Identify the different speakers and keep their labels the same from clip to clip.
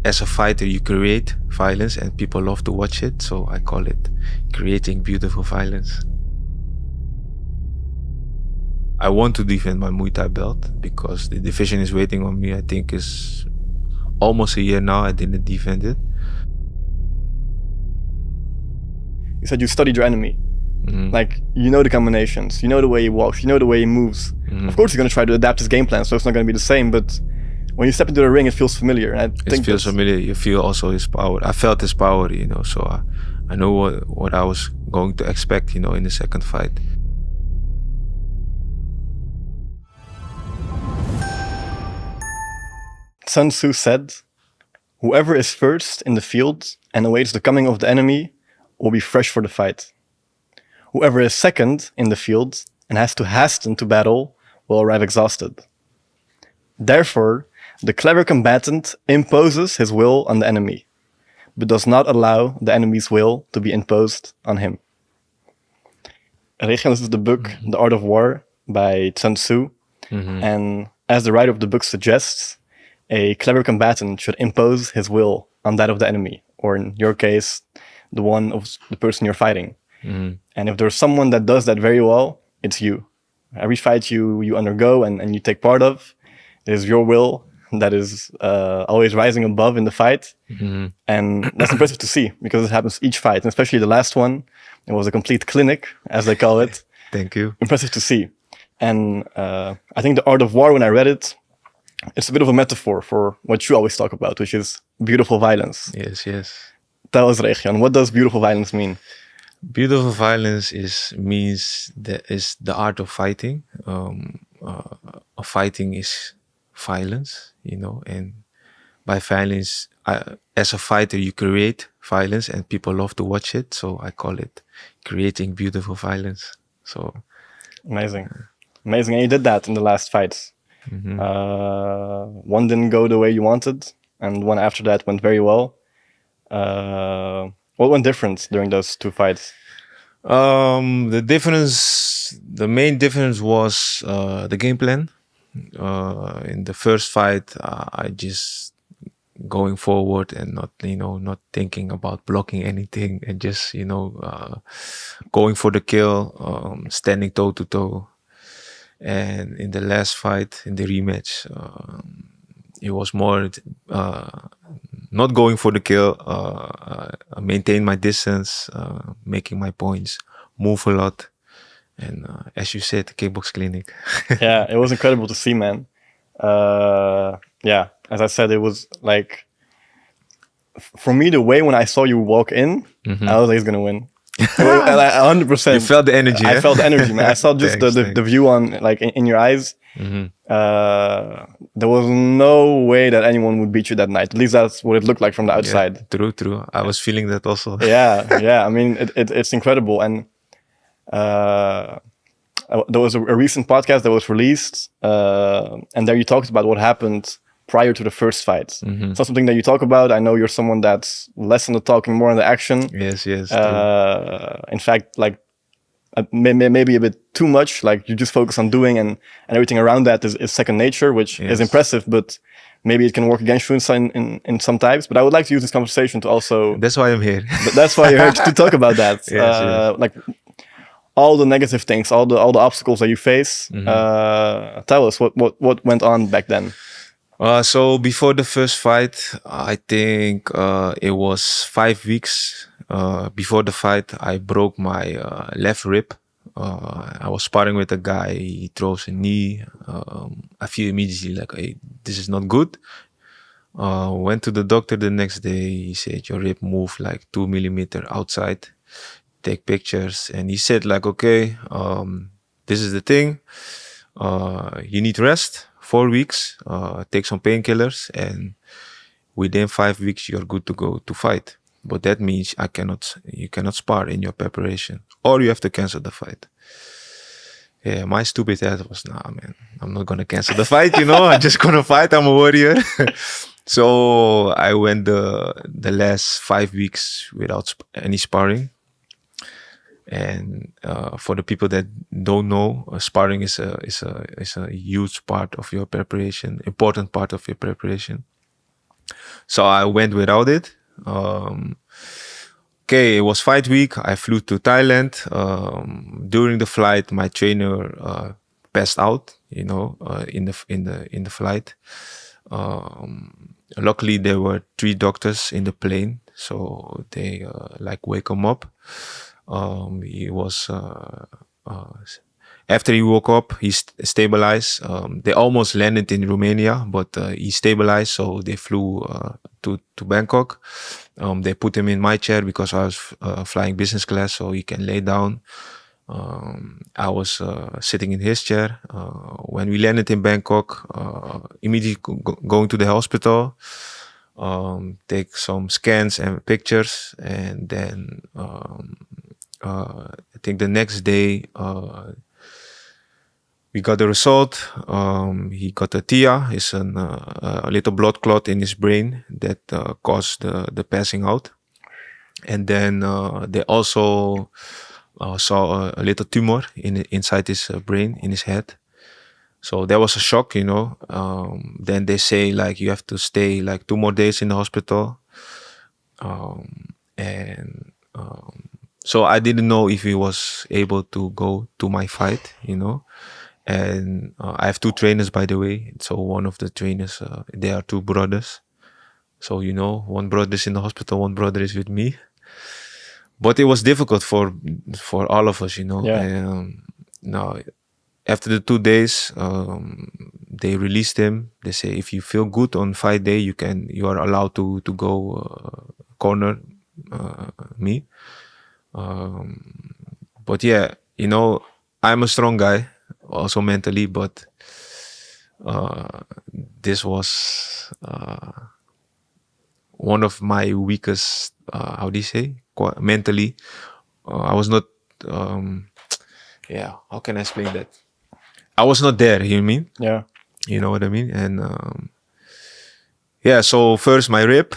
Speaker 1: as a fighter, you create violence and people love to watch it. So I call it creating beautiful violence. I want to defend my Muay Thai belt because the division is waiting on me. I think it's almost a year now I didn't defend it.
Speaker 2: You said you studied your enemy. Like, you know the combinations, you know the way he walks, you know the way he moves. Of course, you're going to try to adapt his game plan, so it's not going to be the same, but when you step into the ring, it feels familiar. And I think
Speaker 1: it feels familiar. You feel also his power. I felt his power, so I know what I was going to expect, in the second fight.
Speaker 2: Sun Tzu said, "Whoever is first in the field and awaits the coming of the enemy will be fresh for the fight. Whoever is second in the field and has to hasten to battle will arrive exhausted. Therefore, the clever combatant imposes his will on the enemy, but does not allow the enemy's will to be imposed on him." Regian, this is the book, The Art of War by Sun Tzu. And as the writer of the book suggests, a clever combatant should impose his will on that of the enemy, or in your case, the one of the person you're fighting. And if there's someone that does that very well, it's you. Every fight you undergo and you take part of, it is your will that is always rising above in the fight. And that's impressive to see, because it happens each fight, and especially the last one. It was a complete clinic, as they call it.
Speaker 1: Thank you.
Speaker 2: Impressive to see. And I think The Art of War, when I read it, it's a bit of a metaphor for what you always talk about, which is beautiful violence.
Speaker 1: Yes.
Speaker 2: Tell us, Regian, what does beautiful violence mean?
Speaker 1: Beautiful violence means the art of fighting. Fighting is violence, and by violence, as a fighter, you create violence and people love to watch it. So I call it creating beautiful violence. So
Speaker 2: amazing. And you did that in the last fights. One didn't go the way you wanted, and one after that went very well. What went different during those two fights?
Speaker 1: The main difference was the game plan. In the first fight, I just going forward and not thinking about blocking anything, and just going for the kill, standing toe to toe. And in the last fight, in the rematch, it was more not going for the kill, maintain my distance, making my points, move a lot. And as you said, kickbox clinic.
Speaker 2: Yeah, it was incredible to see, man. As I said, it was like, for me, the way when I saw you walk in, I was like, he's going to win. 100%.
Speaker 1: You felt the energy.
Speaker 2: I felt the energy, man. I saw just the view on, like, in your eyes. There was no way that anyone would beat you that night. At least that's what it looked like from the outside.
Speaker 1: Yeah, true. I was feeling that also.
Speaker 2: Yeah. I mean, it's incredible. And there was a recent podcast that was released, and there you talked about what happened prior to the first fight. It's not something that you talk about. I know you're someone that's less on the talking, more on the action.
Speaker 1: Yes.
Speaker 2: In fact, like, maybe a bit too much. Like, you just focus on doing, and everything around that is second nature, which is impressive, but maybe it can work against you in some times. But I would like to use this conversation to also...
Speaker 1: That's why I'm here.
Speaker 2: That's why you're here, to talk about that.
Speaker 1: Yes.
Speaker 2: Like, all the negative things, all the obstacles that you face. Tell us what went on back then.
Speaker 1: So before the first fight, I think it was 5 weeks before the fight. I broke my left rib. I was sparring with a guy. He throws a knee. I feel immediately like, hey, this is not good. Went to the doctor the next day. He said, your rib moved like 2 millimeters outside. Take pictures. And he said like, okay, this is the thing. You need rest. 4 weeks, take some painkillers, and within 5 weeks you're good to go to fight. But that means you cannot spar in your preparation, or you have to cancel the fight. Yeah, my stupid head was, nah, man, I'm not gonna cancel the fight. I'm just gonna fight. I'm a warrior. So I went the last 5 weeks without any sparring. And for the people that don't know, sparring is a huge part of your preparation, important part of your preparation. So I went without it. Okay, it was fight week. I flew to Thailand. During the flight, my trainer passed out. In the flight. Luckily, there were 3 doctors in the plane, so they like wake him up. He was After he woke up, he stabilized. They almost landed in Romania, but he stabilized, so they flew to Bangkok. They put him in my chair because I was flying business class, so he can lay down. I was sitting in his chair. When we landed in Bangkok, immediately going to the hospital, take some scans and pictures, and then I think the next day we got the result. He got a TIA, it's a little blood clot in his brain that caused the passing out. And then they also saw a little tumor inside his brain, in his head. So that was a shock. Then they say like you have to stay like 2 more days in the hospital. And so I didn't know if he was able to go to my fight. And I have 2 trainers, by the way. So one of the trainers, they are 2 brothers. So one brother is in the hospital, one brother is with me. But it was difficult for all of us.
Speaker 2: Yeah.
Speaker 1: Now, after the 2 days, they released him. They say if you feel good on fight day, you are allowed to go corner me. But yeah, I'm a strong guy, also mentally, but this was one of my weakest, how do you say, mentally. I was not, how can I explain that? I was not there, you mean?
Speaker 2: Yeah.
Speaker 1: You know what I mean? And so first my rib,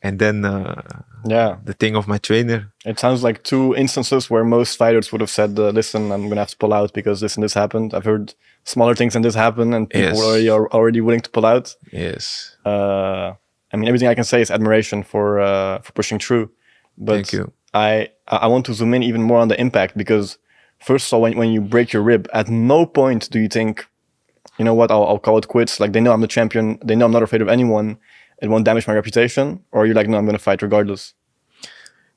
Speaker 1: and then the thing of my trainer.
Speaker 2: It sounds like 2 instances where most fighters would have said, listen, I'm going to have to pull out because this and this happened. I've heard smaller things than this happen, and people are already willing to pull out.
Speaker 1: Yes.
Speaker 2: I mean, everything I can say is admiration for pushing through. But
Speaker 1: thank you.
Speaker 2: I want to zoom in even more on the impact, because first of all, when you break your rib, at no point do you think, you know what, I'll call it quits. Like, they know I'm the champion. They know I'm not afraid of anyone. It won't damage my reputation. Or you're like, no, I'm going to fight regardless.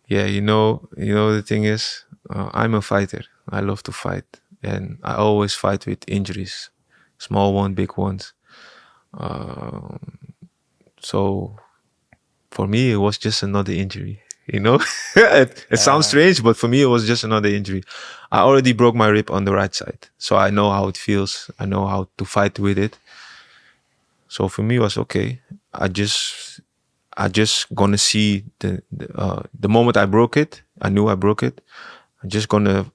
Speaker 1: Yeah, the thing is, I'm a fighter. I love to fight. And I always fight with injuries. Small ones, big ones. So for me, it was just another injury. It sounds strange, but for me, it was just another injury. I already broke my rib on the right side, so I know how it feels. I know how to fight with it. So for me, it was okay. I just gonna see the moment I broke it. I knew I broke it. I'm just gonna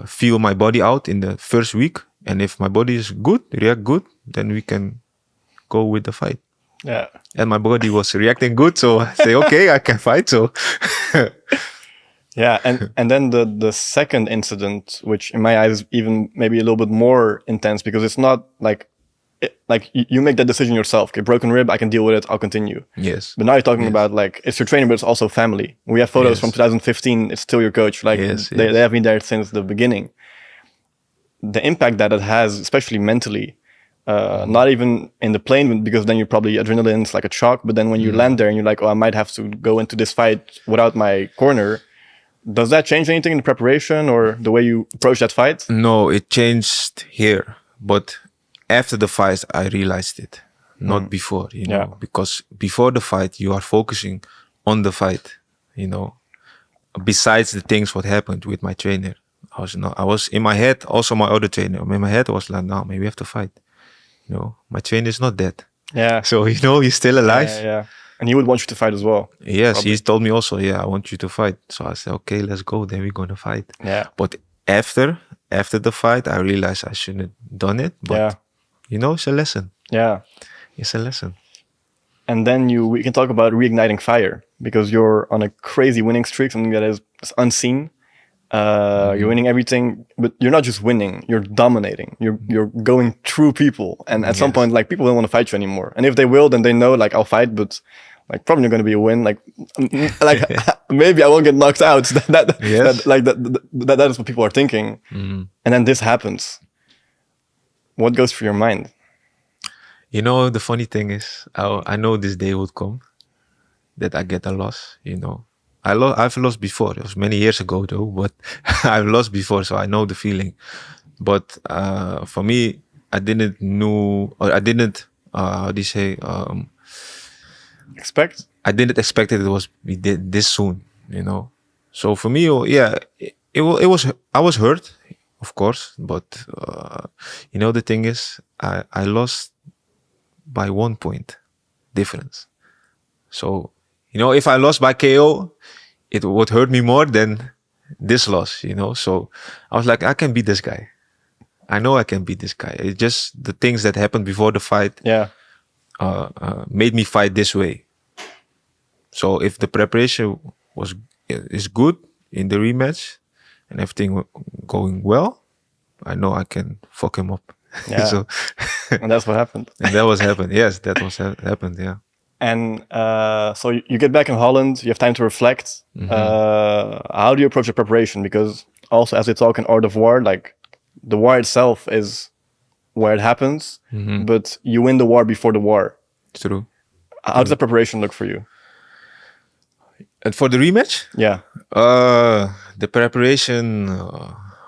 Speaker 1: feel my body out in the first week, and if my body is good, react good, then we can go with the fight.
Speaker 2: Yeah.
Speaker 1: And my body was reacting good, so I say, okay, I can fight. So
Speaker 2: yeah, and then the second incident, which in my eyes is even maybe a little bit more intense, because it's not like you make that decision yourself. Okay, broken rib, I can deal with it, I'll continue.
Speaker 1: Yes.
Speaker 2: But now you're talking about, like, it's your trainer, but it's also family. We have photos from 2015. It's still your coach. Like, they have been there since the beginning. The impact that it has, especially mentally, not even in the plane, because then you're probably adrenaline's like a shock. But then when you land there and you're like, oh, I might have to go into this fight without my corner. Does that change anything in the preparation or the way you approach that fight?
Speaker 1: No, it changed here. But after the fight, I realized it. Not before, because before the fight, you are focusing on the fight, besides the things what happened with my trainer. I was in my head, also my other trainer. In my head, I was like, no, maybe we have to fight. My trainer is not dead.
Speaker 2: Yeah.
Speaker 1: So, he's still alive.
Speaker 2: Yeah. And he would want you to fight as well.
Speaker 1: Yes, probably. He's told me also, I want you to fight. So I said, okay, let's go. Then we're going to fight.
Speaker 2: Yeah.
Speaker 1: But after the fight, I realized I shouldn't have done it. But, it's a lesson.
Speaker 2: Yeah.
Speaker 1: It's a lesson.
Speaker 2: And then we can talk about reigniting fire, because you're on a crazy winning streak, something that is unseen. You're winning everything, but you're not just winning. You're dominating. You're going through people, and at some point, like, people don't want to fight you anymore. And if they will, then they know, like, I'll fight, but like probably not going to be a win. Like maybe I won't get knocked out. That is what people are thinking. And then this happens. What goes through your mind?
Speaker 1: You know, the funny thing is, I know this day would come that I get a loss. You know, I've lost before. It was many years ago though, but I've lost before, so I know the feeling. But for me, I didn't know, or I didn't. How do you say?
Speaker 2: Expect?
Speaker 1: I didn't expect that it was be this soon. You know, so for me, yeah, it was. I was hurt, of course, but you know, the thing is, I lost by 1 point difference. So, you know, if I lost by KO, it would hurt me more than this loss, you know. So I was like, I can beat this guy. I know I can beat this guy. It's just the things that happened before the fight made me fight this way. So if the preparation is good in the rematch and everything going well, I know I can fuck him up.
Speaker 2: Yeah.
Speaker 1: So,
Speaker 2: and that's what happened.
Speaker 1: And that was happened. Yes, that was happened. Yeah.
Speaker 2: And so you get back in Holland. You have time to reflect. How do you approach the preparation? Because also, as we talk in Art of War, like the war itself is where it happens, but you win the war before the war.
Speaker 1: True.
Speaker 2: How does the preparation look for you?
Speaker 1: And for the rematch?
Speaker 2: Yeah.
Speaker 1: The preparation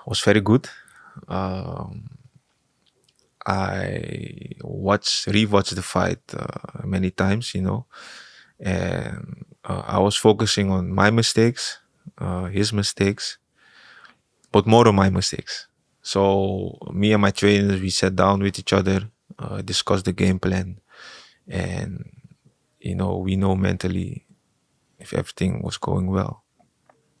Speaker 1: was very good. I rewatched the fight many times, you know, and I was focusing on my mistakes, his mistakes, but more on my mistakes. So me and my trainers, we sat down with each other, discussed the game plan, and you know, we know mentally if everything was going well.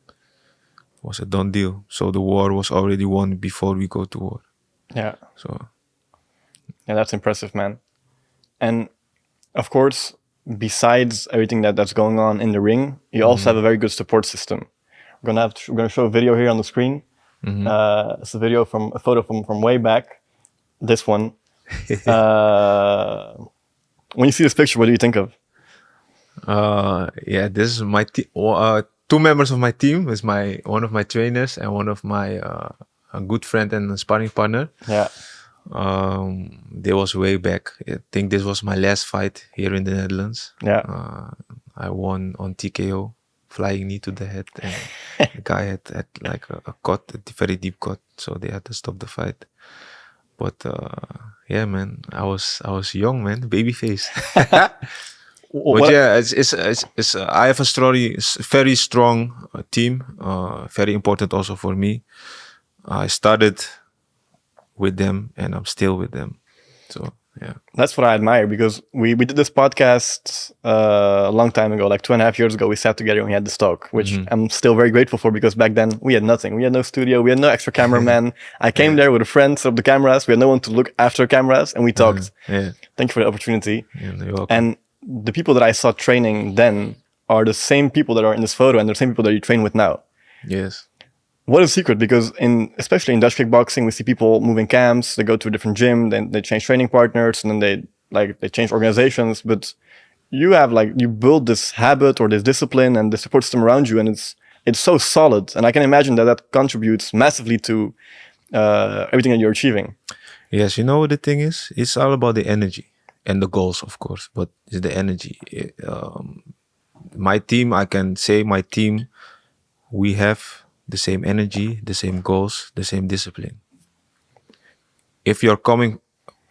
Speaker 1: It was a done deal. So the war was already won before we go to war.
Speaker 2: Yeah.
Speaker 1: So.
Speaker 2: Yeah, that's impressive, man. And of course, besides everything that's going on in the ring, you also have a very good support system. We're gonna show a video here on the screen. It's a photo from way back. This one. When you see this picture, what do you think of?
Speaker 1: Yeah, this is my team. 2 members of my team is one of my trainers and one of my a good friend and sparring partner.
Speaker 2: Yeah.
Speaker 1: They was way back. I think this was my last fight here in the Netherlands.
Speaker 2: Yeah.
Speaker 1: I won on TKO, flying knee to the head, and the guy had like a cut, a very deep cut, so they had to stop the fight. But yeah, man, I was young, man, baby face. But yeah, it's I have a very strong team, very important also for me. I started with them and I'm still with them. So yeah.
Speaker 2: That's what I admire, because we did this podcast a long time ago, like 2.5 years ago. We sat together and we had this talk, which I'm still very grateful for, because back then we had nothing. We had no studio, we had no extra cameraman. I came there with a friend, set up the cameras. We had no one to look after cameras, and we talked. Thank you for the opportunity.
Speaker 1: You're welcome.
Speaker 2: And the people that I saw training then are the same people that are in this photo, and the same people that you train with now.
Speaker 1: Yes.
Speaker 2: What is the secret? Because especially in Dutch kickboxing, we see people moving camps. They go to a different gym, then they change training partners, and then they change organizations. But you build this habit or this discipline and the support system around you, and it's so solid. And I can imagine that contributes massively to everything that you're achieving.
Speaker 1: Yes, you know what the thing is? It's all about the energy and the goals, of course, but it's the energy. My team, I can say my team, we have the same energy, the same goals, the same discipline. If you're coming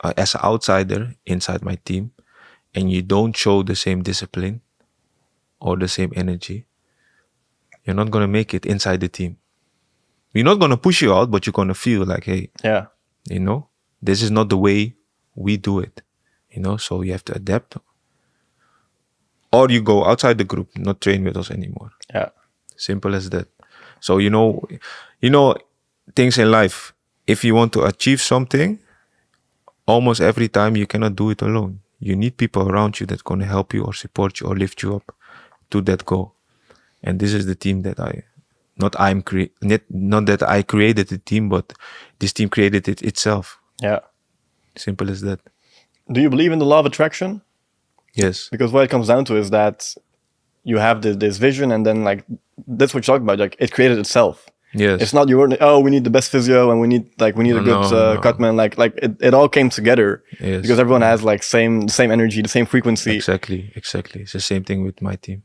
Speaker 1: as an outsider inside my team and you don't show the same discipline or the same energy, you're not going to make it inside the team. We're not going to push you out, but you're going to feel like, hey, you know, this is not the way we do it. You know, so you have to adapt. Or you go outside the group, not train with us anymore.
Speaker 2: Yeah.
Speaker 1: Simple as that. So, you know, things in life, if you want to achieve something, almost every time you cannot do it alone. You need people around you that's going to help you or support you or lift you up to that goal. And this is the team that not that I created the team, but this team created it itself.
Speaker 2: Yeah.
Speaker 1: Simple as that.
Speaker 2: Do you believe in the law of attraction?
Speaker 1: Yes.
Speaker 2: Because what it comes down to is that you have this vision, and then like that's what you're talking about. Like it created itself.
Speaker 1: Yes.
Speaker 2: It's not we need the best physio and we need a good
Speaker 1: No.
Speaker 2: cutman. Like it all came together.
Speaker 1: Yes.
Speaker 2: Because everyone has like the same energy, the same frequency.
Speaker 1: Exactly. It's the same thing with my team.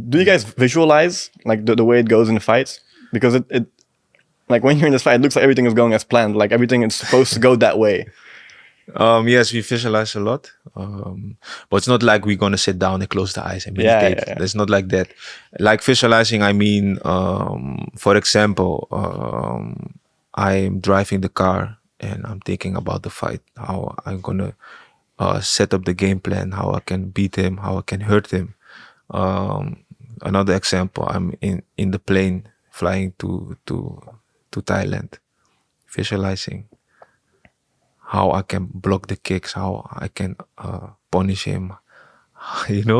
Speaker 2: Do you guys visualize like the way it goes in the fights? Because it like when you're in this fight, it looks like everything is going as planned. Like everything is supposed to go that way.
Speaker 1: Yes, we visualize a lot, but it's not like we're gonna sit down and close the eyes and meditate.
Speaker 2: Yeah.
Speaker 1: It's not like that. Like visualizing, I mean, for example, I'm driving the car and I'm thinking about the fight, how I'm gonna set up the game plan, how I can beat him, how I can hurt him. Another example, I'm in the plane flying to Thailand, visualizing how I can block the kicks, how I can punish him,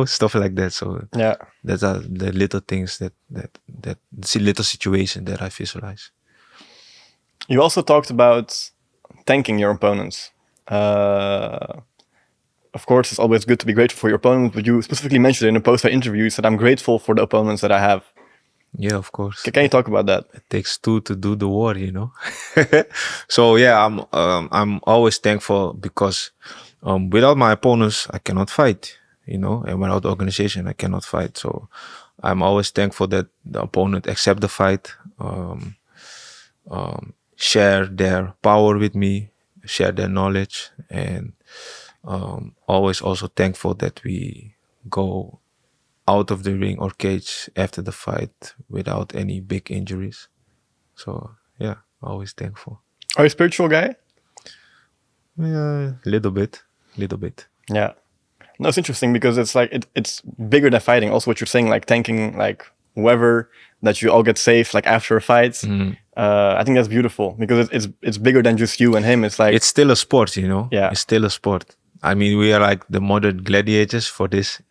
Speaker 1: stuff like that. So
Speaker 2: Yeah.
Speaker 1: those are the little things that little situation that I visualize.
Speaker 2: You also talked about thanking your opponents. Of course, it's always good to be grateful for your opponent, but you specifically mentioned in a post-fight interview, you said, I'm grateful for the opponents that I have.
Speaker 1: Yeah, of course.
Speaker 2: Can you talk about that?
Speaker 1: It takes two to do the war, So yeah, I'm always thankful because without my opponents, I cannot fight, and without the organization, I cannot fight. So I'm always thankful that the opponent accept the fight, share their power with me, share their knowledge, and always also thankful that we go out of the ring or cage after the fight without any big injuries. So yeah, always thankful.
Speaker 2: Are you a spiritual guy?
Speaker 1: Yeah, little bit.
Speaker 2: Yeah. No, it's interesting because it's like it's bigger than fighting. Also, what you're saying, like thanking like whoever, that you all get safe like after a fight.
Speaker 1: Mm-hmm.
Speaker 2: I think that's beautiful because it's bigger than just you and him. It's like
Speaker 1: it's still a sport,
Speaker 2: Yeah.
Speaker 1: It's still a sport. I mean, we are like the modern gladiators for this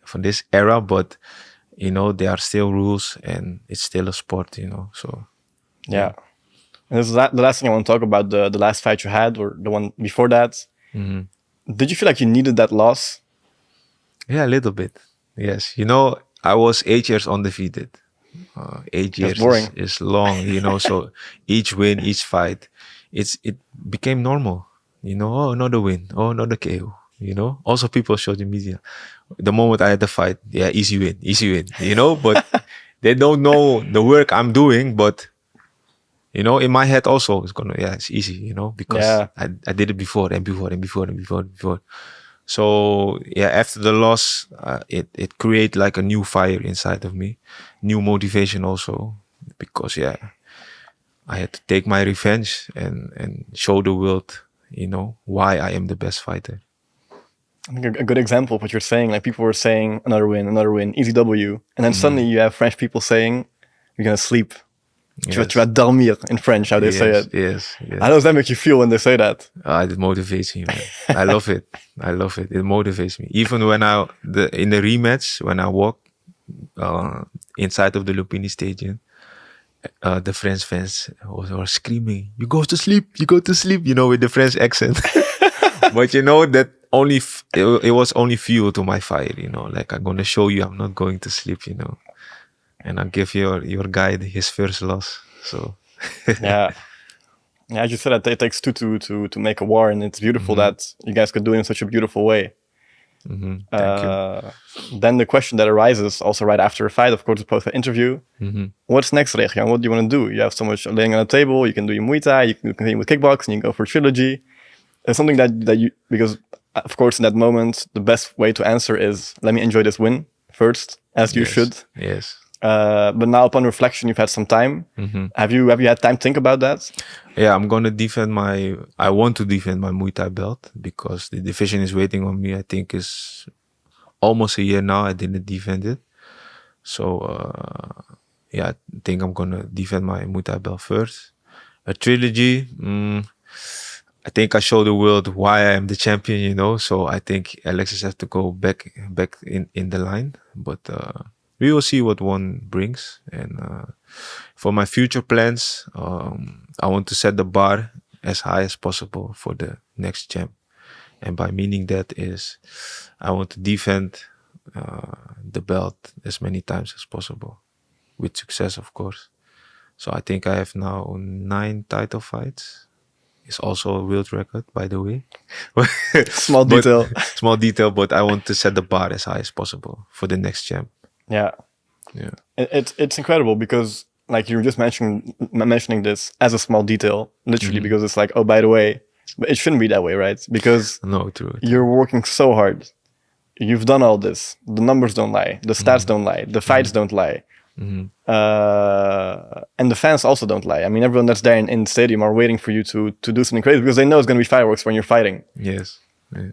Speaker 1: era, but there are still rules and it's still a sport, So
Speaker 2: yeah. And this is the last thing I want to talk about, the last fight you had or the one before that.
Speaker 1: Mm-hmm.
Speaker 2: Did you feel like you needed that loss?
Speaker 1: Yeah, a little bit. Yes, I was 8 years undefeated. 8 years is long, So each win, each fight, it became normal. Oh, another win, oh, another KO. Also people showed the media. The moment I had the fight, yeah, easy win, But they don't know the work I'm doing. But in my head also, it's easy, because I did it before and before. So yeah, after the loss, it created like a new fire inside of me, new motivation also, because I had to take my revenge and show the world, why I am the best fighter.
Speaker 2: I think a good example of what you're saying, like people were saying another win, easy W, and then suddenly you have French people saying you're gonna sleep.
Speaker 1: Yes.
Speaker 2: Tu vas dormir in French, how they say it.
Speaker 1: Yes.
Speaker 2: How does that make you feel when they say that?
Speaker 1: It motivates me, man. I love it. It motivates me. Even when in the rematch, when I walk inside of the Lupini Stadium, the French fans were screaming, "You go to sleep, with the French accent." But that only it was only fuel to my fire, like I'm gonna show you I'm not going to sleep, and I'll give your guy his first loss. So
Speaker 2: yeah, as you said, it takes two to make a war, and it's beautiful that you guys could do it in such a beautiful way.
Speaker 1: Mm-hmm. Thank you.
Speaker 2: Then the question that arises also right after a fight, of course, the post-fight interview.
Speaker 1: Mm-hmm.
Speaker 2: What's next, Regian? What do you want to do? You have so much laying on the table. You can do your Muay Thai, you can continue with kickboxing, you can go for trilogy. It's something that you, because of course in that moment, the best way to answer is, let me enjoy this win first, as you should.
Speaker 1: Yes.
Speaker 2: But now upon reflection, you've had some time.
Speaker 1: Mm-hmm.
Speaker 2: Have you had time to think about that?
Speaker 1: Yeah, I'm gonna I want to defend my Muay Thai belt because the division is waiting on me. I think it's almost a year now. I didn't defend it. So I think I'm gonna defend my Muay Thai belt first. A trilogy, I think I show the world why I am the champion, So I think Alexis has to go back in the line. But we will see what one brings. And for my future plans, I want to set the bar as high as possible for the next champ. And by meaning that is, I want to defend the belt as many times as possible, with success, of course. So I think I have now 9 title fights. It's also a world record, by the way.
Speaker 2: Small
Speaker 1: But-
Speaker 2: detail.
Speaker 1: small detail, but I want to set the bar as high as possible for the next champ.
Speaker 2: Yeah.
Speaker 1: Yeah.
Speaker 2: It's incredible because like you were just mentioning this as a small detail, literally,
Speaker 1: Mm-hmm.
Speaker 2: because it's like, oh, by the way, but it shouldn't be that way, right? Because
Speaker 1: No, true.
Speaker 2: you're working so hard. You've done all this. The numbers don't lie. The stats don't lie. The fights don't lie. And the fans also don't lie. I mean, everyone that's there in the stadium are waiting for you to do something crazy because they know it's going to be fireworks when you're fighting.
Speaker 1: Yes. Yeah.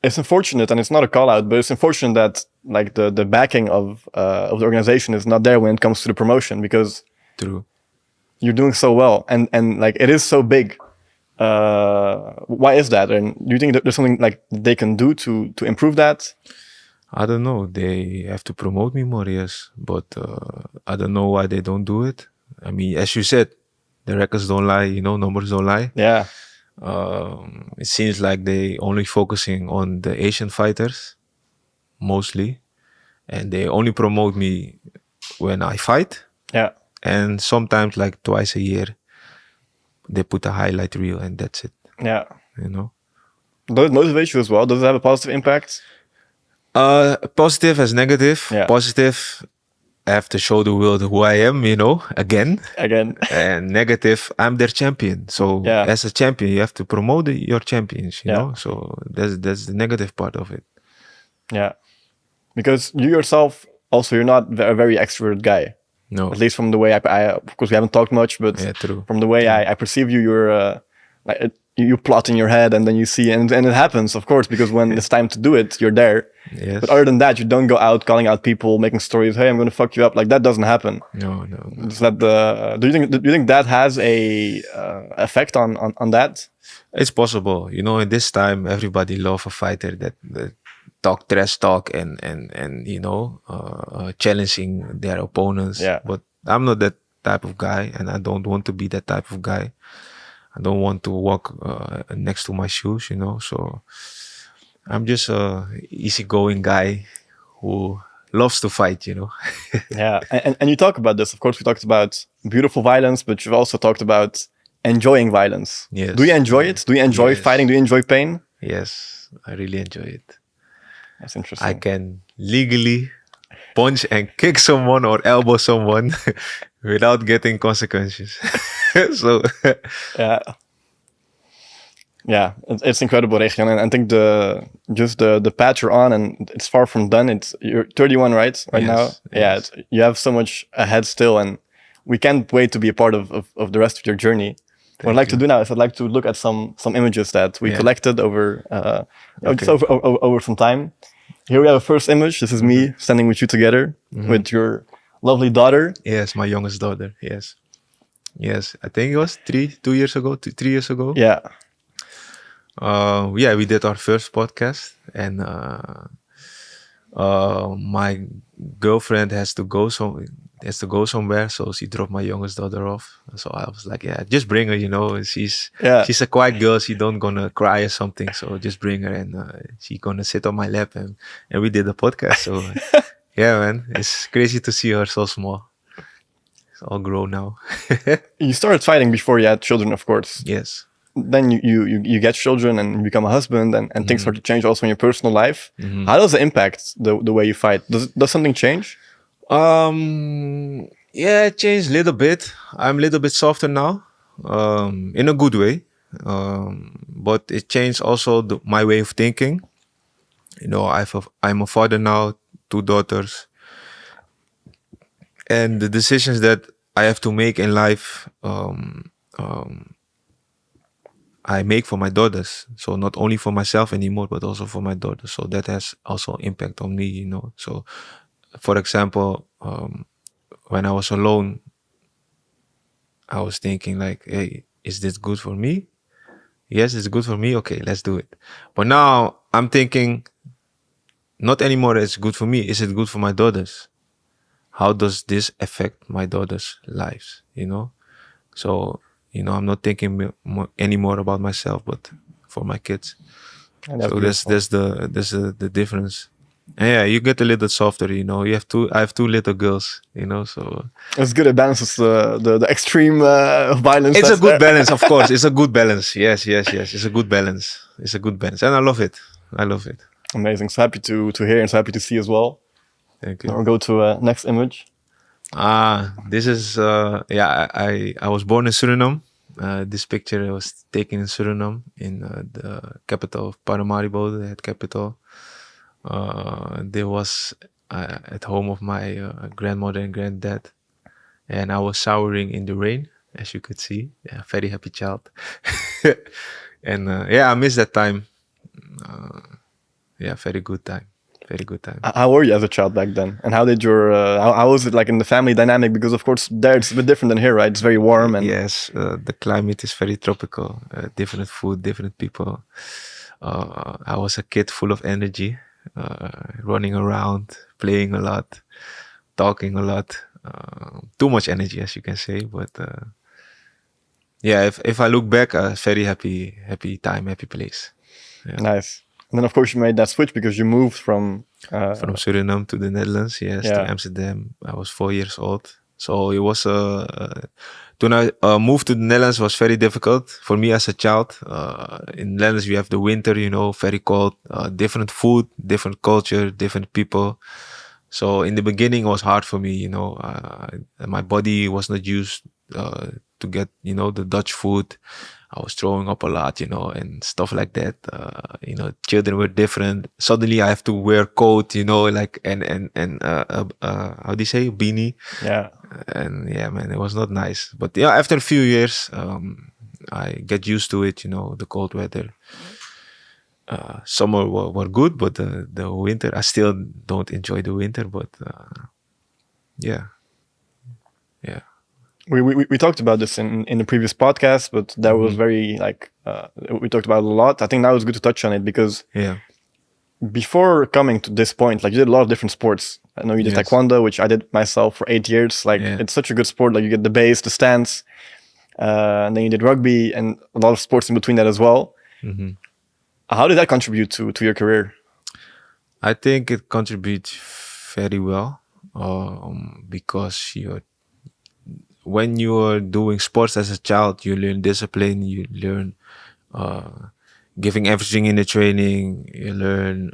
Speaker 2: It's unfortunate, and it's not a call out, but it's unfortunate that like the backing of the organization is not there when it comes to the promotion because
Speaker 1: True.
Speaker 2: you're doing so well and like it is so big. Why is that? And do you think that there's something like they can do to improve that?
Speaker 1: I don't know. They have to promote me more, yes. But I don't know why they don't do it. I mean, as you said, the records don't lie, numbers don't lie.
Speaker 2: Yeah,
Speaker 1: It seems like they only focusing on the Asian fighters, mostly. And they only promote me when I fight.
Speaker 2: yeah,
Speaker 1: And sometimes like twice a year, they put a highlight reel and that's it,
Speaker 2: yeah.
Speaker 1: you know.
Speaker 2: Does it motivate you as well? Does it have a positive impact?
Speaker 1: Positive as negative.
Speaker 2: Yeah.
Speaker 1: Positive, I have to show the world who I am, again.
Speaker 2: Again,
Speaker 1: And negative, I'm their champion. So
Speaker 2: Yeah.
Speaker 1: as a champion, you have to promote your champions, you
Speaker 2: Yeah.
Speaker 1: know. So that's the negative part of it.
Speaker 2: yeah. Because you yourself, also, you're not a very extroverted guy.
Speaker 1: No.
Speaker 2: At least from the way of course, we haven't talked much, but
Speaker 1: Yeah, true.
Speaker 2: from the way I perceive you, you're like you plot in your head and then you see, and it happens, of course, because when it's time to do it, you're there.
Speaker 1: Yes.
Speaker 2: But other than that, you don't go out calling out people, making stories. Hey, I'm going to fuck you up. Like that doesn't happen.
Speaker 1: No.
Speaker 2: Just let do you think that has a effect on that?
Speaker 1: It's possible, in this time everybody love a fighter that talk trash talk and challenging their opponents.
Speaker 2: Yeah.
Speaker 1: But I'm not that type of guy, and I don't want to be that type of guy. I don't want to walk next to my shoes, So I'm just a easygoing guy who loves to fight,
Speaker 2: Yeah, and you talk about this. Of course, we talked about beautiful violence, but you've also talked about enjoying violence.
Speaker 1: Yes.
Speaker 2: Do you enjoy it? Do you enjoy
Speaker 1: Yes.
Speaker 2: fighting? Do you enjoy pain?
Speaker 1: Yes, I really enjoy it.
Speaker 2: That's interesting.
Speaker 1: I can legally punch and kick someone or elbow someone without getting consequences. So
Speaker 2: Yeah. Yeah, it's incredible, Regian, and I think the path you're on, and it's far from done. You're 31, right? Right
Speaker 1: Yes,
Speaker 2: now, yeah. You have so much ahead still, and we can't wait to be a part of the rest of your journey. What I'd like to do now is I'd like to look at some images that we
Speaker 1: Yeah.
Speaker 2: collected over
Speaker 1: Okay.
Speaker 2: just over some time. Here we have a first image. This is me standing with you together with your lovely daughter.
Speaker 1: yes, my youngest daughter. Yes. I think it was 3 years ago, 3 years ago.
Speaker 2: Yeah,
Speaker 1: We did our first podcast, and my girlfriend has to go somewhere, so she dropped my youngest daughter off. So I was like, yeah, just bring her. She's a quiet girl. She don't gonna cry or something. So just bring her, and she gonna sit on my lap, and we did the podcast. So yeah, man, it's crazy to see her so small. It's all grown now.
Speaker 2: you started fighting before you had children, of course.
Speaker 1: Yes.
Speaker 2: Then you get children and you become a husband, and things start to change also in your personal life. How does it impact the way you fight? Does something change?
Speaker 1: Yeah, it changed a little bit. I'm a little bit softer now, in a good way. But it changed also my way of thinking. I'm a father now, 2 daughters, and the decisions that I have to make in life, I make for my daughters. So not only for myself anymore, but also for my daughters. So that has also impact on me, So, for example, when I was alone, I was thinking like, hey, is this good for me? Yes, it's good for me. Okay, let's do it. But now I'm thinking, not anymore it's good for me. Is it good for my daughters? how does this affect my daughter's lives? So I'm not thinking anymore about myself, but for my kids.
Speaker 2: And that's
Speaker 1: So
Speaker 2: beautiful.
Speaker 1: there's the difference. And yeah, you get a little softer. I have two little girls. So
Speaker 2: It's good. It balances the extreme violence.
Speaker 1: it's a
Speaker 2: That's
Speaker 1: good
Speaker 2: there.
Speaker 1: balance, of course. It's a good balance. Yes. It's a good balance. It's a good balance, and I love it. I love it.
Speaker 2: Amazing. So happy to hear and so happy to see as well.
Speaker 1: Thank
Speaker 2: Now
Speaker 1: you.
Speaker 2: we'll go to next image.
Speaker 1: This is I was born in Suriname. This picture was taken in Suriname, in the capital of Paramaribo, the head capital. There was at home of my grandmother and granddad, and I was showering in the rain, as you could see. Yeah, very happy child. And I miss that time. Very good time. Very good time.
Speaker 2: How were you as a child back then? And how did your how was it like in the family dynamic? Because of course there it's a bit different than here, right? It's very warm and
Speaker 1: Yes, the climate is very tropical. Different food, different people. I was a kid full of energy, running around, playing a lot, talking a lot. Too much energy, as you can say. But if I look back, very happy time, happy place.
Speaker 2: nice. And then of course you made that switch because you moved from
Speaker 1: From Suriname to the Netherlands, yes, to
Speaker 2: Yeah.
Speaker 1: Amsterdam. I was 4 years old, so it was when I moved to the Netherlands was very difficult for me as a child. In the Netherlands, you have the winter, very cold, different food, different culture, different people. So in the beginning, it was hard for me. My body was not used to get the Dutch food. I was throwing up a lot, and stuff like that. Children were different. Suddenly, I have to wear coat, like and how do you say, beanie?
Speaker 2: yeah.
Speaker 1: And yeah, man, it was not nice. But yeah, after a few years, I get used to it. The cold weather. Summer were good, but the winter, I still don't enjoy the winter. But yeah.
Speaker 2: We talked about this in the previous podcast, but that was very like we talked about it a lot. I think now it's good to touch on it because
Speaker 1: Yeah.
Speaker 2: before coming to this point, like you did a lot of different sports. I know you did
Speaker 1: Yes.
Speaker 2: taekwondo, which I did myself for 8 years. Like
Speaker 1: Yeah.
Speaker 2: it's such a good sport. Like you get the base, the stance, and then you did rugby and a lot of sports in between that as well.
Speaker 1: Mhm.
Speaker 2: How did that contribute to your career?
Speaker 1: I think it contributes very well because when you are doing sports as a child, you learn discipline, you learn giving everything in the training, you learn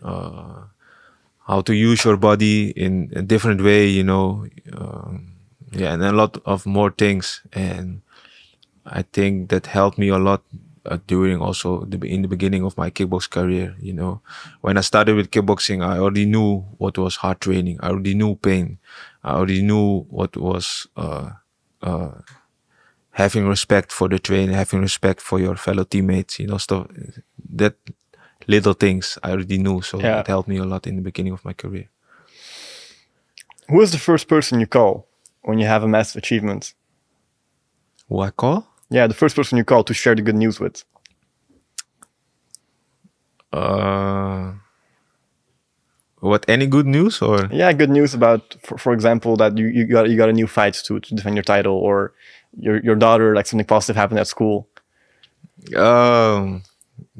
Speaker 1: how to use your body in a different way, and a lot of more things. And I think that helped me a lot during also in the beginning of my kickbox career. When I started with kickboxing, I already knew what was hard training. I already knew pain. I already knew what was having respect for the trainer, having respect for your fellow teammates. Stuff that little things I already knew. So
Speaker 2: Yeah.
Speaker 1: it helped me a lot in the beginning of my career.
Speaker 2: Who is the first person you call when you have a massive achievement?
Speaker 1: Who I call?
Speaker 2: Yeah, the first person you call to share the good news with.
Speaker 1: What, any good news or?
Speaker 2: Yeah, good news about, for example, that you got a new fight to defend your title, or your daughter, like something positive happened at school.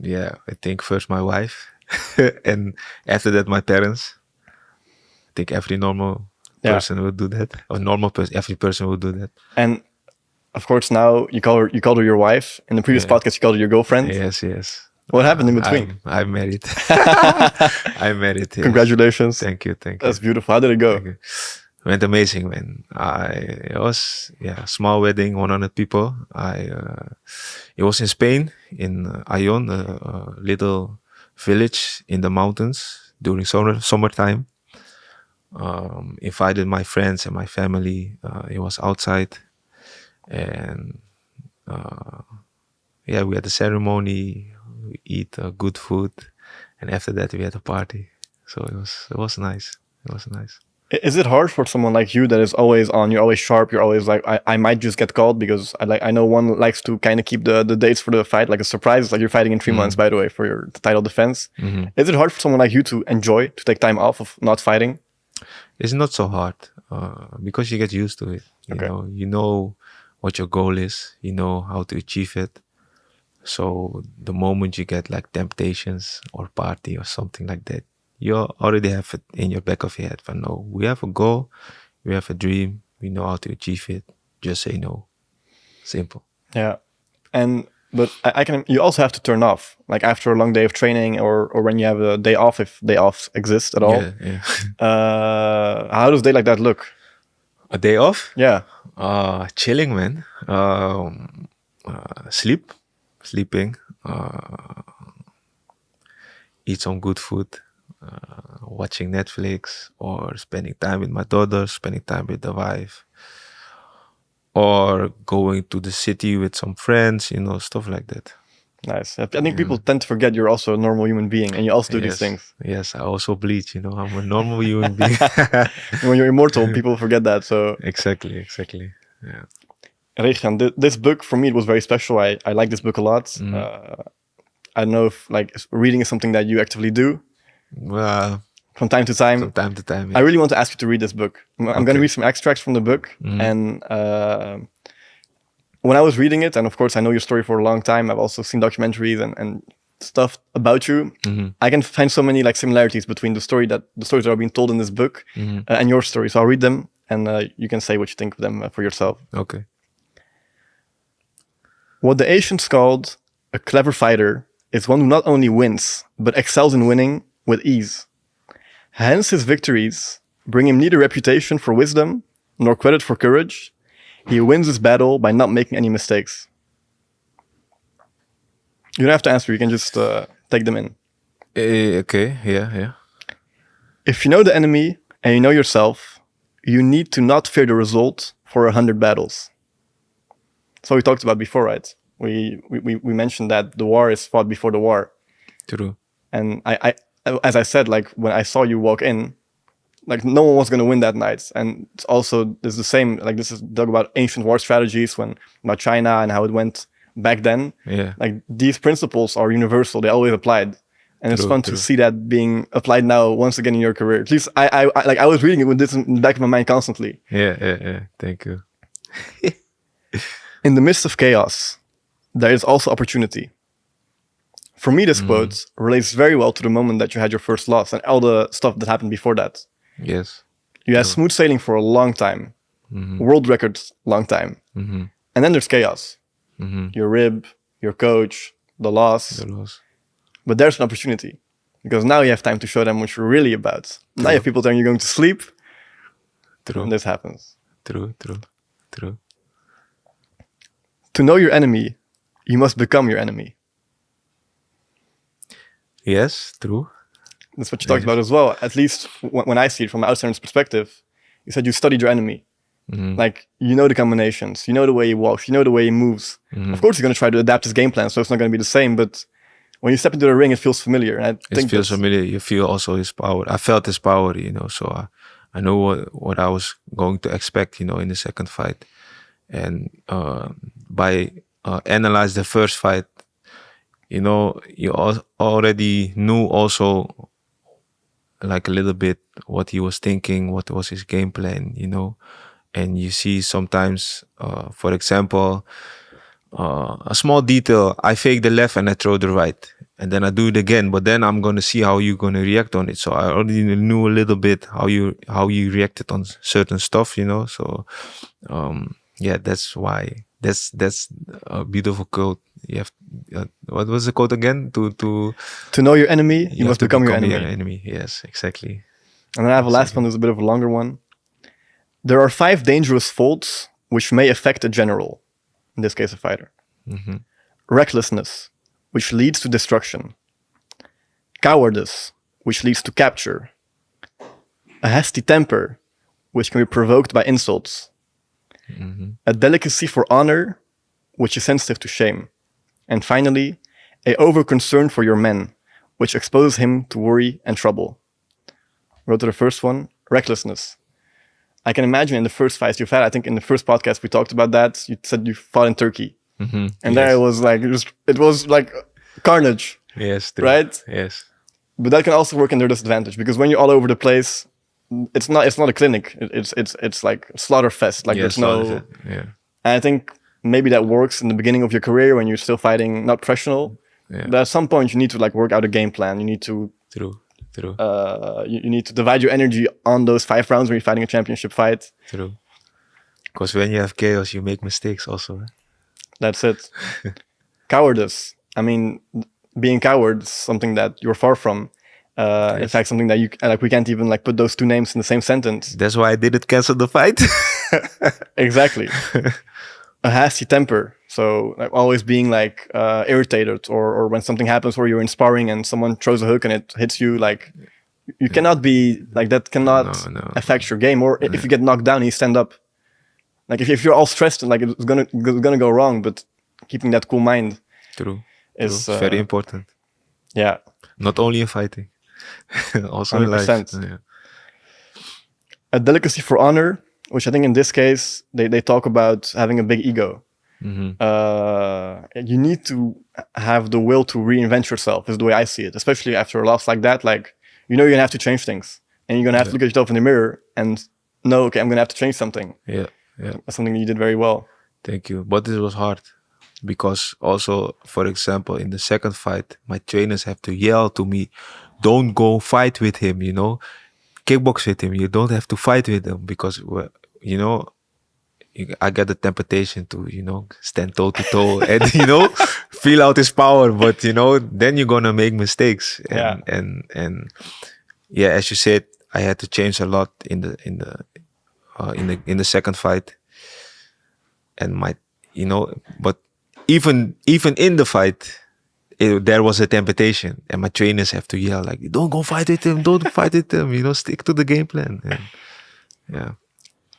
Speaker 1: Yeah, I think first my wife, and after that my parents. I think every normal person would do that, or normal person, every person would do that.
Speaker 2: And of course, now you called her your wife. In the previous podcast, you called her your girlfriend.
Speaker 1: Yes.
Speaker 2: What happened in between?
Speaker 1: I'm married. I'm married. Yes.
Speaker 2: Congratulations.
Speaker 1: Thank you.
Speaker 2: That's beautiful. How did it go?
Speaker 1: Went amazing, man. It was small wedding, 100 people. It was in Spain, in Ayon, a little village in the mountains during summertime. Invited my friends and my family. It was outside, and we had a ceremony. We eat good food, and after that we had a party. So it was nice. It was nice.
Speaker 2: Is it hard for someone like you that is always on? You're always sharp. You're always like, I might just get called because I know one likes to kind of keep the dates for the fight like a surprise. Like you're fighting in 3 months, by the way, for your title defense. Is it hard for someone like you to enjoy, to take time off of not fighting?
Speaker 1: It's not so hard because you get used to it.
Speaker 2: Okay.
Speaker 1: You know what your goal is. You know how to achieve it. So the moment you get like temptations or party or something like that, you already have it in your back of your head. But no, we have a goal, we have a dream, we know how to achieve it. Just say no. Simple.
Speaker 2: Yeah. But I can. You also have to turn off, like after a long day of training, or when you have a day off, if day offs exist at all.
Speaker 1: Yeah.
Speaker 2: How does a day like that look?
Speaker 1: A day off?
Speaker 2: Yeah.
Speaker 1: Chilling, man. Sleeping. Eat some good food. Watching Netflix or spending time with my daughter, spending time with the wife, or going to the city with some friends, stuff like that.
Speaker 2: Nice. I think people tend to forget you're also a normal human being and you also do these things.
Speaker 1: Yes, I also bleach, I'm a normal human being.
Speaker 2: When you're immortal, people forget that. So
Speaker 1: Exactly. Yeah.
Speaker 2: Regian, this book, for me, it was very special. I like this book a lot. I don't know if like reading is something that you actively do.
Speaker 1: Well,
Speaker 2: from time to time.
Speaker 1: Yes.
Speaker 2: I really want to ask you to read this book. I'm going to read some extracts from the book. And when I was reading it, and of course I know your story for a long time, I've also seen documentaries and stuff about you. I can find so many like similarities between the stories that are being told in this book and your story. So I'll read them and you can say what you think of them for yourself.
Speaker 1: Okay.
Speaker 2: What the ancients called a clever fighter is one who not only wins, but excels in winning with ease. Hence his victories bring him neither reputation for wisdom nor credit for courage. He wins his battle by not making any mistakes. You don't have to answer, you can just take them in.
Speaker 1: Okay, yeah.
Speaker 2: If you know the enemy and you know yourself, you need to not fear the result for 100 battles. That's what we talked about before, right? We mentioned that the war is fought before the war.
Speaker 1: True.
Speaker 2: And I as I said, like when I saw you walk in, like no one was going to win that night. And it's also, there's the same, like this is talk about ancient war strategies about China and how it went back then.
Speaker 1: Yeah.
Speaker 2: Like these principles are universal. They always applied. And it's fun to see that being applied now once again in your career. At least I was reading it with this in the back of my mind constantly.
Speaker 1: Yeah. Thank you.
Speaker 2: In the midst of chaos, there is also opportunity. For me, this quote relates very well to the moment that you had your first loss and all the stuff that happened before that.
Speaker 1: Yes.
Speaker 2: You had smooth sailing for a long time, world records long time. And then there's chaos. Your rib, your coach, the loss. But there's an opportunity because now you have time to show them what you're really about. Now you have people telling you're going to sleep.
Speaker 1: True.
Speaker 2: And this happens.
Speaker 1: True.
Speaker 2: To know your enemy, you must become your enemy.
Speaker 1: Yes, true.
Speaker 2: That's what you talked about as well. At least when I see it from an outsider's perspective, you said you studied your enemy. Like, you know the combinations, you know the way he walks, you know the way he moves. Of course, you're going to try to adapt his game plan, so it's not going to be the same. But when you step into the ring, it feels familiar. And
Speaker 1: it feels familiar. You feel also his power. I felt his power, so I know what I was going to expect, in the second fight. And by analyze the first fight, you already knew also like a little bit what he was thinking, what was his game plan, and you see sometimes, for example, a small detail, I fake the left and I throw the right, and then I do it again, but then I'm going to see how you're going to react on it. So I already knew a little bit how you reacted on certain stuff, so yeah, that's why. That's a beautiful quote. You have what was the quote again? To
Speaker 2: know your enemy, you must become your
Speaker 1: enemy. Yes, exactly.
Speaker 2: And then I have a last one. There's a bit of a longer one. There are 5 dangerous faults which may affect a general, in this case a fighter. Recklessness, which leads to destruction. Cowardice, which leads to capture. A hasty temper, which can be provoked by insults. A delicacy for honor, which is sensitive to shame. And finally, a over-concern for your men, which exposes him to worry and trouble. Go to the first one, recklessness. I can imagine in the first fights you've had, I think in the first podcast we talked about that, you said you fought in Turkey. And there it was like carnage.
Speaker 1: Yes, true.
Speaker 2: Right?
Speaker 1: Yes.
Speaker 2: But that can also work in their disadvantage because when you're all over the place, it's not a clinic. It's like slaughter fest. Like there's no.
Speaker 1: Yeah.
Speaker 2: And I think maybe that works in the beginning of your career when you're still fighting, not professional.
Speaker 1: Yeah.
Speaker 2: But at some point you need to like work out a game plan. You need to
Speaker 1: True.
Speaker 2: you need to divide your energy on those 5 rounds when you're fighting a championship fight.
Speaker 1: True. Because when you have chaos, you make mistakes also. Eh?
Speaker 2: That's it. Cowardice. I mean, being coward is something that you're far from. In fact, something that you like. We can't even like put those 2 names in the same sentence.
Speaker 1: That's why I didn't cancel the fight.
Speaker 2: Exactly. A hasty temper. So like always being like irritated, or when something happens where you're in sparring and someone throws a hook and it hits you, like you cannot be like that. Cannot affect your game. Or if you get knocked down, you stand up. Like if you're all stressed, like it's gonna go wrong. But keeping that cool mind, is
Speaker 1: very important.
Speaker 2: Yeah.
Speaker 1: Not only in fighting, also 100%. In life. Yeah.
Speaker 2: A delicacy for honor, which I think in this case they talk about having a big ego.
Speaker 1: Mm-hmm.
Speaker 2: You need to have the will to reinvent yourself, is the way I see it. Especially after a loss like that, like you're gonna have to change things, and you're gonna have to look at yourself in the mirror and know, okay, I'm gonna have to change something.
Speaker 1: Yeah.
Speaker 2: That's something that you did very well.
Speaker 1: Thank you. But it was hard because also, for example, in the second fight, my trainers have to yell to me, "Don't go fight with him, kickbox with him. You don't have to fight with him," because I get the temptation to stand toe to toe and feel out his power. But then you're gonna make mistakes. And as you said, I had to change a lot in the second fight. And but even in the fight, there was a temptation, and my trainers have to yell like, "Don't go fight with him! Don't fight with him! Stick to the game plan." And, yeah.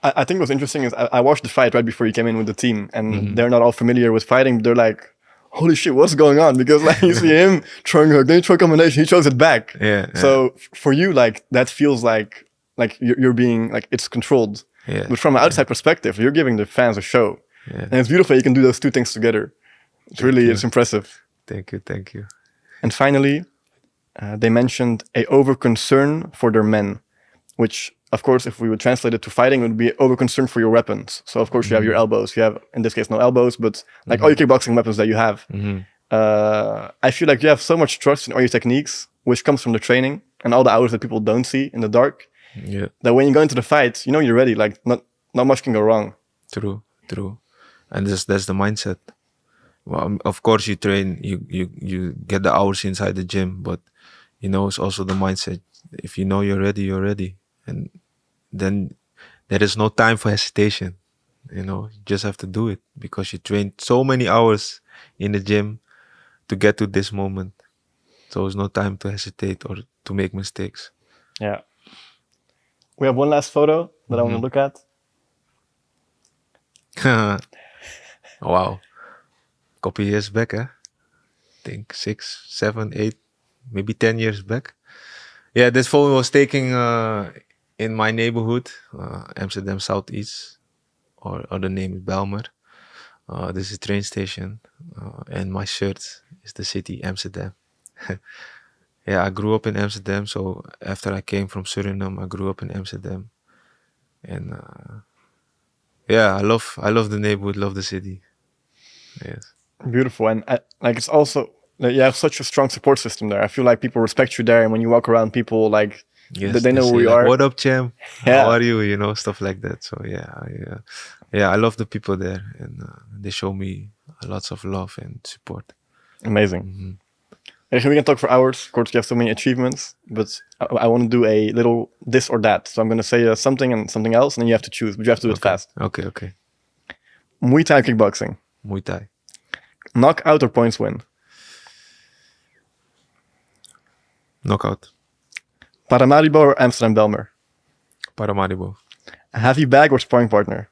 Speaker 2: I think what's interesting is I watched the fight right before you came in with the team, and they're not all familiar with fighting. They're like, "Holy shit, what's going on?" Because like you see him throwing her, then throw a combination, he throws it back.
Speaker 1: Yeah.
Speaker 2: So for you, like that feels like you're being like it's controlled.
Speaker 1: Yeah.
Speaker 2: But from an outside perspective, you're giving the fans a show.
Speaker 1: Yeah.
Speaker 2: And it's beautiful you can do those 2 things together. It's impressive.
Speaker 1: Thank you.
Speaker 2: And finally, they mentioned a over concern for their men, which of course, if we would translate it to fighting, it would be over concern for your weapons. So of course you have your elbows. You have, in this case, no elbows, but like all your kickboxing weapons that you have. I feel like you have so much trust in all your techniques, which comes from the training and all the hours that people don't see in the dark.
Speaker 1: Yeah.
Speaker 2: That when you go into the fight, you're ready. Like not much can go wrong.
Speaker 1: True. And that's the mindset. Well, of course you train, you get the hours inside the gym, but it's also the mindset. If you're ready, you're ready. And then there is no time for hesitation. You just have to do it because you trained so many hours in the gym to get to this moment. So there's no time to hesitate or to make mistakes.
Speaker 2: Yeah. We have one last photo that I want to look at.
Speaker 1: Wow. Couple years back, I think 6, 7, 8, maybe 10 years back. Yeah, this photo was taken in my neighborhood, Amsterdam Southeast, or the name is Belmer. This is a train station, and my shirt is the city, Amsterdam. Yeah, I grew up in Amsterdam, so after I came from Suriname, I grew up in Amsterdam. And I love the neighborhood, love the city. Yes.
Speaker 2: Beautiful. And it's also, you have such a strong support system there. I feel like people respect you there, and when you walk around, people like,
Speaker 1: yes,
Speaker 2: they know who you
Speaker 1: like,
Speaker 2: are.
Speaker 1: "What up, champ? How are you?" Stuff like that. So I love the people there, and they show me lots of love and support.
Speaker 2: Amazing. We can talk for hours. Of course, you have so many achievements, but I want to do a little this or that. So I'm going to say something and something else, and then you have to choose, but you have to do it fast.
Speaker 1: Okay.
Speaker 2: Muay Thai kickboxing.
Speaker 1: Muay Thai.
Speaker 2: Knockout or points win?
Speaker 1: Knockout.
Speaker 2: Paramaribo or Amsterdam Belmer?
Speaker 1: Paramaribo.
Speaker 2: Heavy bag or sparring partner?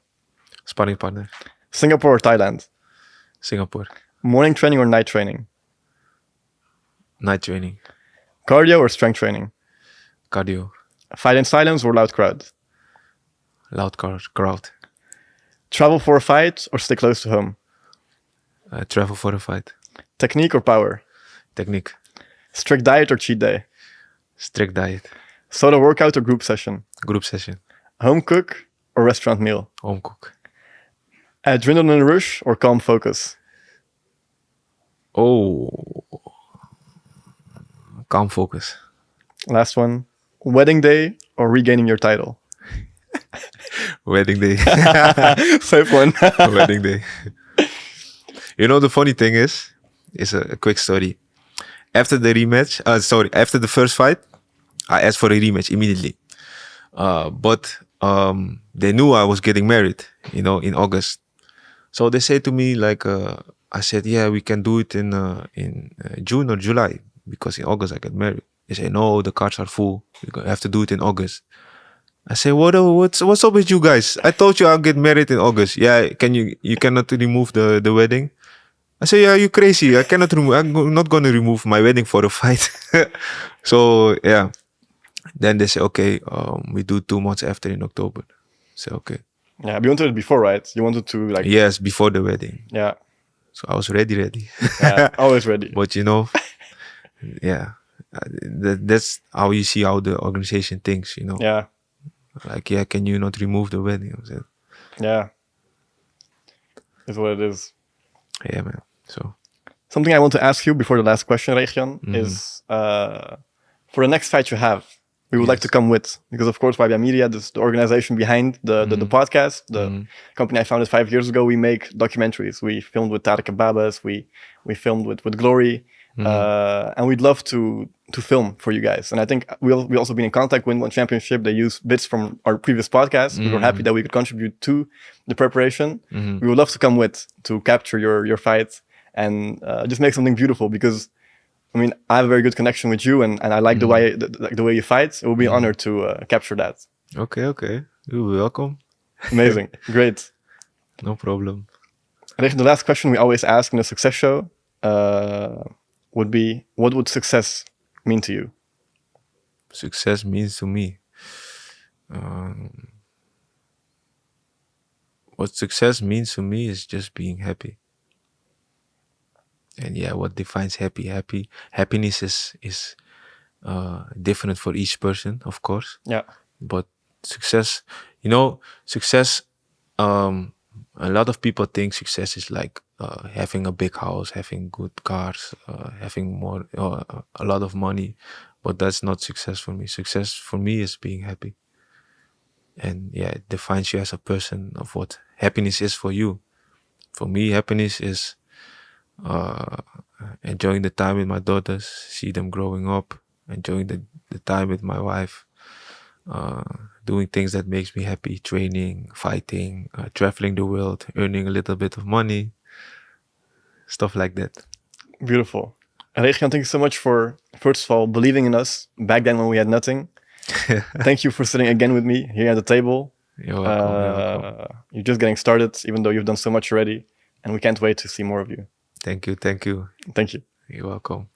Speaker 1: Sparring partner.
Speaker 2: Singapore or Thailand?
Speaker 1: Singapore.
Speaker 2: Morning training or night training?
Speaker 1: Night training.
Speaker 2: Cardio or strength training?
Speaker 1: Cardio.
Speaker 2: Fight in silence or loud crowd?
Speaker 1: Loud crowd.
Speaker 2: Travel for a fight or stay close to home?
Speaker 1: Travel for a fight.
Speaker 2: Technique or power?
Speaker 1: Technique.
Speaker 2: Strict diet or cheat day?
Speaker 1: Strict diet.
Speaker 2: Solo workout or group session?
Speaker 1: Group session.
Speaker 2: Home cook or restaurant meal?
Speaker 1: Home cook.
Speaker 2: Adrenaline rush or calm focus?
Speaker 1: Oh, calm focus.
Speaker 2: Last one. Wedding day or regaining your title?
Speaker 1: Wedding day.
Speaker 2: Safe one.
Speaker 1: Wedding day. You know, the funny thing is a quick story. After the rematch, after the first fight, I asked for a rematch immediately. But they knew I was getting married, in August. So they said to me, like, I said, yeah, we can do it in June or July, because in August I get married. They say, no, the cards are full. You have to do it in August. I say, what's up with you guys? I told you I'll get married in August. Yeah, you cannot remove the wedding? I say, yeah, you crazy. I'm not going to remove my wedding for a fight. So, yeah. Then they say, okay, we do 2 months after in October. So, okay.
Speaker 2: Yeah, but you wanted it before, right? You wanted to like...
Speaker 1: Yes, before the wedding.
Speaker 2: Yeah.
Speaker 1: So I was ready.
Speaker 2: Yeah, always ready.
Speaker 1: But yeah, that's how you see how the organization thinks,
Speaker 2: Yeah.
Speaker 1: Like, yeah, can you not remove the wedding? I said,
Speaker 2: yeah. Is what it is.
Speaker 1: yeah, man. So
Speaker 2: something I want to ask you before the last question, Regian, is for the next fight you have, we would like to come with, because of course YBA Media, this the organization behind the podcast, the company I founded 5 years ago. We make documentaries. We filmed with Tarek Babas, we filmed with Glory, and we'd love to film for you guys. And I think we also been in contact with One Championship. They use bits from our previous podcast. We were happy that we could contribute to the preparation. We would love to come with to capture your fight and just make something beautiful, because I mean, I have a very good connection with you, and I like the way you fight. It will be an honor to capture that.
Speaker 1: Okay. You're welcome.
Speaker 2: Amazing. Great.
Speaker 1: No problem.
Speaker 2: And the last question we always ask in a success show would be, what would success mean to you?
Speaker 1: Success means to me, what success means to me is just being happy. And yeah, what defines happiness is different for each person, of course.
Speaker 2: Yeah.
Speaker 1: But success, success, a lot of people think success is like having a big house, having good cars, having a lot of money. But that's not success for me. Success for me is being happy. And yeah, it defines you as a person of what happiness is for you. For me, happiness is enjoying the time with my daughters, see them growing up, enjoying the time with my wife, doing things that makes me happy, training, fighting, traveling the world, earning a little bit of money, stuff like that.
Speaker 2: Beautiful. And Regian, thank you so much for, first of all, believing in us back then when we had nothing. Thank you for sitting again with me here at the table.
Speaker 1: You're welcome.
Speaker 2: You're just getting started, even though you've done so much already, and we can't wait to see more of you.
Speaker 1: Thank you.
Speaker 2: Thank you.
Speaker 1: You're welcome.